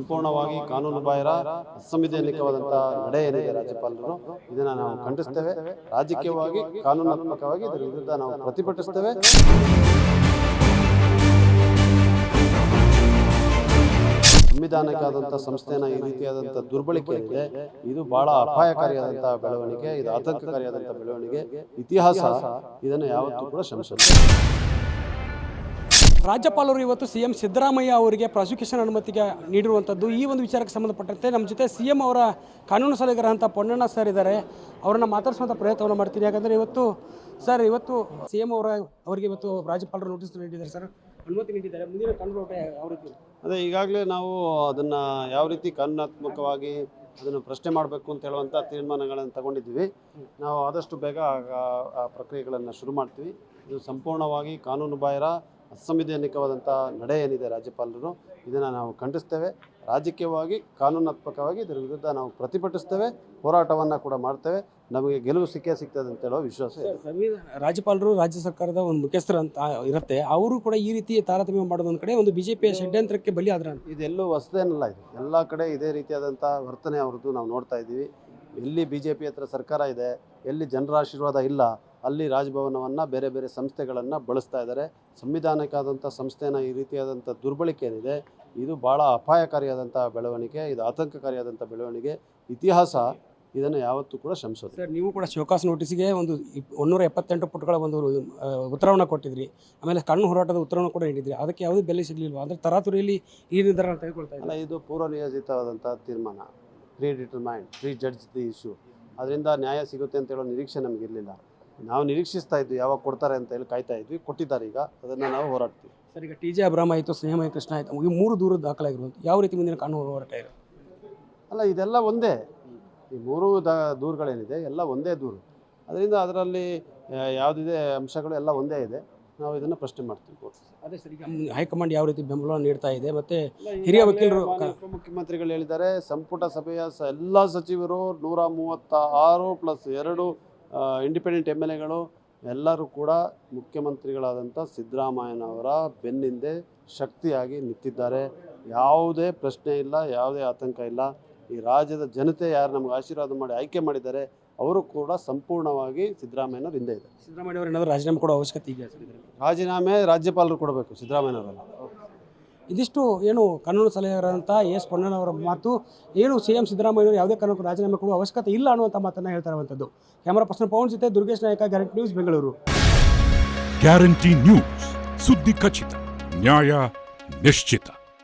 ಸಂಪೂರ್ಣವಾಗಿ ಕಾನೂನು ಬಾಹಿರ ಅಸಂವಿಧಾನಿಕವಾದಂಥ ನಡೆ ಏನಿದೆ ರಾಜ್ಯಪಾಲರು, ಇದನ್ನು ನಾವು ಖಂಡಿಸ್ತೇವೆ. ರಾಜಕೀಯವಾಗಿ ಕಾನೂನಾತ್ಮಕವಾಗಿ ಇದರ ವಿರುದ್ಧ ನಾವು ಪ್ರತಿಭಟಿಸ್ತೇವೆ. ಸಂವಿಧಾನಕ್ಕಾದಂಥ ಸಂಸ್ಥೆನ ಈ ರೀತಿಯಾದಂಥ ದುರ್ಬಳಕೆ ಏನಿದೆ ಇದು ಬಹಳ ಅಪಾಯಕಾರಿಯಾದಂಥ ಬೆಳವಣಿಗೆ, ಇದು ಆತಂಕಕಾರಿಯಾದಂಥ ಬೆಳವಣಿಗೆ. ಇತಿಹಾಸ ಇದನ್ನು ಯಾವತ್ತೂ ಕೂಡ ಕ್ಷಮಿಸಲ್ಲ. ರಾಜ್ಯಪಾಲರು ಇವತ್ತು CM ಸಿದ್ದರಾಮಯ್ಯ ಅವರಿಗೆ ಪ್ರಾಸಿಕ್ಯೂಷನ್ ಅನುಮತಿಗೆ ನೀಡಿರುವಂಥದ್ದು. ಈ ಒಂದು ವಿಚಾರಕ್ಕೆ ಸಂಬಂಧಪಟ್ಟಂತೆ ನಮ್ಮ ಜೊತೆ CM ಅವರ ಕಾನೂನು ಸಲಹೆಗಾರ ಅಂತ ಪೊನ್ನಣ್ಣ ಸರ್ ಇದ್ದಾರೆ. ಅವರನ್ನು ಮಾತಾಡಿಸುವಂಥ ಪ್ರಯತ್ನವನ್ನು ಮಾಡ್ತೀನಿ. ಯಾಕಂದರೆ ಇವತ್ತು CM ಅವರಿಗೆ ಇವತ್ತು ರಾಜ್ಯಪಾಲರು ನೋಟಿಸ್ ನೀಡಿದ್ದಾರೆ ಸರ್, ಅನುಮತಿ ನೀಡಿದ್ದಾರೆ. ಮುಂದಿನ ಕಾನೂನು ಯಾವ ರೀತಿ? ಅದೇ ಈಗಾಗಲೇ ನಾವು ಅದನ್ನು ಯಾವ ರೀತಿ ಕಾನೂನಾತ್ಮಕವಾಗಿ ಅದನ್ನು ಪ್ರಶ್ನೆ ಮಾಡಬೇಕು ಅಂತ ಹೇಳುವಂಥ ತೀರ್ಮಾನಗಳನ್ನು ತಗೊಂಡಿದ್ದೀವಿ. ನಾವು ಆದಷ್ಟು ಬೇಗ ಆ ಪ್ರಕ್ರಿಯೆಗಳನ್ನು ಶುರು ಮಾಡ್ತೀವಿ. ಇದು ಸಂಪೂರ್ಣವಾಗಿ ಕಾನೂನು ಬಾಹಿರ ಅಸಂವಿಧಾನಿಕವಾದಂಥ ನಡೆ ಏನಿದೆ ರಾಜ್ಯಪಾಲರು, ಇದನ್ನು ನಾವು ಖಂಡಿಸ್ತೇವೆ. ರಾಜಕೀಯವಾಗಿ ಕಾನೂನಾತ್ಮಕವಾಗಿ ಇದರ ವಿರುದ್ಧ ನಾವು ಪ್ರತಿಭಟಿಸ್ತೇವೆ, ಹೋರಾಟವನ್ನು ಕೂಡ ಮಾಡ್ತೇವೆ. ನಮಗೆ ಗೆಲುವು ಸಿಗ್ತದೆ ಅಂತ ಹೇಳೋ ವಿಶ್ವಾಸ ಇದೆ. ರಾಜ್ಯಪಾಲರು ರಾಜ್ಯ ಸರ್ಕಾರದ ಒಂದು ಮುಖ್ಯಸ್ಥರು ಅಂತ ಇರುತ್ತೆ, ಅವರು ಕೂಡ ಈ ರೀತಿ ತಾರತಮ್ಯ ಮಾಡೋದು ಒಂದು ಕಡೆ ಒಂದು BJPಯ ಷಡ್ಯಂತ್ರಕ್ಕೆ ಬಲಿ ಆದ್ರೆ ಇದೆಲ್ಲೂ ಹೊಸದೇನಲ್ಲ. ಇದು ಎಲ್ಲ ಕಡೆ ಇದೇ ರೀತಿಯಾದಂಥ ವರ್ತನೆ ಅವ್ರದ್ದು ನಾವು ನೋಡ್ತಾ ಇದ್ದೀವಿ. ಎಲ್ಲಿ BJP ಹತ್ರ ಸರ್ಕಾರ ಇದೆ, ಎಲ್ಲಿ ಜನರ ಆಶೀರ್ವಾದ ಇಲ್ಲ, ಅಲ್ಲಿ ರಾಜಭವನವನ್ನು ಬೇರೆ ಬೇರೆ ಸಂಸ್ಥೆಗಳನ್ನು ಬಳಸ್ತಾ ಇದ್ದಾರೆ. ಸಂವಿಧಾನಕ್ಕಾದಂಥ ಸಂಸ್ಥೆನ ಈ ರೀತಿಯಾದಂಥ ದುರ್ಬಳಕೆ ಏನಿದೆ ಇದು ಭಾಳ ಅಪಾಯಕಾರಿಯಾದಂಥ ಬೆಳವಣಿಗೆ, ಇದು ಆತಂಕಕಾರಿಯಾದಂಥ ಬೆಳವಣಿಗೆ. ಇತಿಹಾಸ ಇದನ್ನು ಯಾವತ್ತೂ ಕೂಡ ಕ್ಷಮಿಸೋದು. ಸರ್, ನೀವು ಕೂಡ ಶೋಕಾಸ್ ನೋಟಿಸ್ಗೆ ಒಂದು 178 ಪುಟಗಳ ಒಂದು ಉತ್ತರವನ್ನು ಕೊಟ್ಟಿದ್ರಿ. ಆಮೇಲೆ ಕಾನೂನು ಹೋರಾಟದ ಉತ್ತರವನ್ನು ಕೂಡ ನೀಡಿದ್ರಿ. ಅದಕ್ಕೆ ಯಾವುದೇ ಬೆಲೆ ಸಿಗಲಿಲ್ವಾ? ಅಂದರೆ ತರಾತುರಿಯಲ್ಲಿ ಈ ನಿರ್ಧಾರ ತೆಗೆದುಕೊಳ್ತಾ ಇಲ್ಲ. ಇದು ಪೂರ್ವ ನಿಯೋಜಿತವಾದಂಥ ತೀರ್ಮಾನ, ಪ್ರೀ ಜಡ್ಜ್ ದಿ ಇಶ್ಯೂ. ಅದರಿಂದ ನ್ಯಾಯ ಸಿಗುತ್ತೆ ಅಂತ ಹೇಳೋ ನಿರೀಕ್ಷೆ ನಮಗಿರಲಿಲ್ಲ. ನಾವು ನಿರೀಕ್ಷಿಸ್ತಾ ಇದ್ವಿ ಯಾವಾಗ ಕೊಡ್ತಾರೆ ಅಂತ ಹೇಳಿ ಕಾಯ್ತಾ ಇದ್ವಿ. ಕೊಟ್ಟಿದ್ದಾರೆ, ಈಗ ಅದನ್ನು ನಾವು ಹೋರಾಡ್ತೀವಿ. ಸರ್, ಈಗ TJ ಅಬ್ರಾಮ್ ಆಯಿತು, ಸ್ನೇಹಮಯ ಕೃಷ್ಣ ಆಯಿತು, ಈ 3 ದೂರ ದಾಖಲಾಗಿರುವಂಥ ಯಾವ ರೀತಿ ಮುಂದಿನ ಕಾನೂನು ಹೋರಾಟ ಇದೆ? ಅಲ್ಲ, ಇದೆಲ್ಲ ಒಂದೇ. ಈ 3 ದೂರುಗಳೇನಿದೆ ಎಲ್ಲ ಒಂದೇ ದೂರು. ಅದರಿಂದ ಅದರಲ್ಲಿ ಯಾವುದಿದೆ ಅಂಶಗಳು ಎಲ್ಲ ಒಂದೇ ಇದೆ. ನಾವು ಇದನ್ನು ಪ್ರಶ್ನೆ ಮಾಡ್ತೀವಿ ಕೋರ್ಟ್. ಅದೇ ಸರ್, ಈಗ ಹೈಕಮಾಂಡ್ ಯಾವ ರೀತಿ ಬೆಂಬಲ ನೀಡ್ತಾ ಇದೆ? ಮತ್ತು ಹಿರಿಯ ವಕೀಲರು ಉಪಮುಖ್ಯಮಂತ್ರಿಗಳು ಹೇಳಿದ್ದಾರೆ, ಸಂಪುಟ ಸಭೆಯ ಎಲ್ಲ ಸಚಿವರು 136 + 2 ಇಂಡಿಪೆಂಡೆಂಟ್ MLAಗಳು ಎಲ್ಲರೂ ಕೂಡ ಮುಖ್ಯಮಂತ್ರಿಗಳಾದಂಥ ಸಿದ್ದರಾಮಯ್ಯನವರ ಬೆನ್ನಿಂದೆ ಶಕ್ತಿಯಾಗಿ ನಿಂತಿದ್ದಾರೆ. ಯಾವುದೇ ಪ್ರಶ್ನೆ ಇಲ್ಲ, ಯಾವುದೇ ಆತಂಕ ಇಲ್ಲ. ಈ ರಾಜ್ಯದ ಜನತೆ ಯಾರು ನಮಗೆ ಆಶೀರ್ವಾದ ಮಾಡಿ ಆಯ್ಕೆ ಮಾಡಿದ್ದಾರೆ ಅವರು ಕೂಡ ಸಂಪೂರ್ಣವಾಗಿ ಸಿದ್ದರಾಮಯ್ಯನವ್ರ ಹಿಂದೆ ಇದೆ. ಸಿದ್ದರಾಮಯ್ಯವರು ಏನಾದರೂ ರಾಜೀನಾಮೆ ಕೊಡೋ ಅವಶ್ಯಕತೆ ಇದೆ? ರಾಜೀನಾಮೆ ರಾಜ್ಯಪಾಲರು ಕೊಡಬೇಕು, ಸಿದ್ದರಾಮಯ್ಯನವರಲ್ಲ. ಇದಿಷ್ಟು ಏನು ಕಾನೂನು ಸಲಹೆಗಾರಂಥ ಎಸ್ ಪೊನ್ನಣ್ಣ ಅವರ ಮಾತು. ಏನು CM ಸಿದ್ದರಾಮಯ್ಯವರು ಯಾವುದೇ ಕಾರಣಕ್ಕೂ ರಾಜೀನಾಮೆ ಕೊಡುವ ಅವಶ್ಯಕತೆ ಇಲ್ಲ ಅನ್ನುವಂಥ ಮಾತನ್ನು ಹೇಳ್ತಾ ಇರುವಂಥದ್ದು. ಕ್ಯಾಮರಾ ಪರ್ಸನ್ ಪವನ್ ಜೊತೆ ದುರ್ಗೇಶ್ ನಾಯಕ, guarantee news, Bengaluru. Guarantee news, ಸುದ್ದಿ ಖಚಿತ, ನ್ಯಾಯ ನಿಶ್ಚಿತ.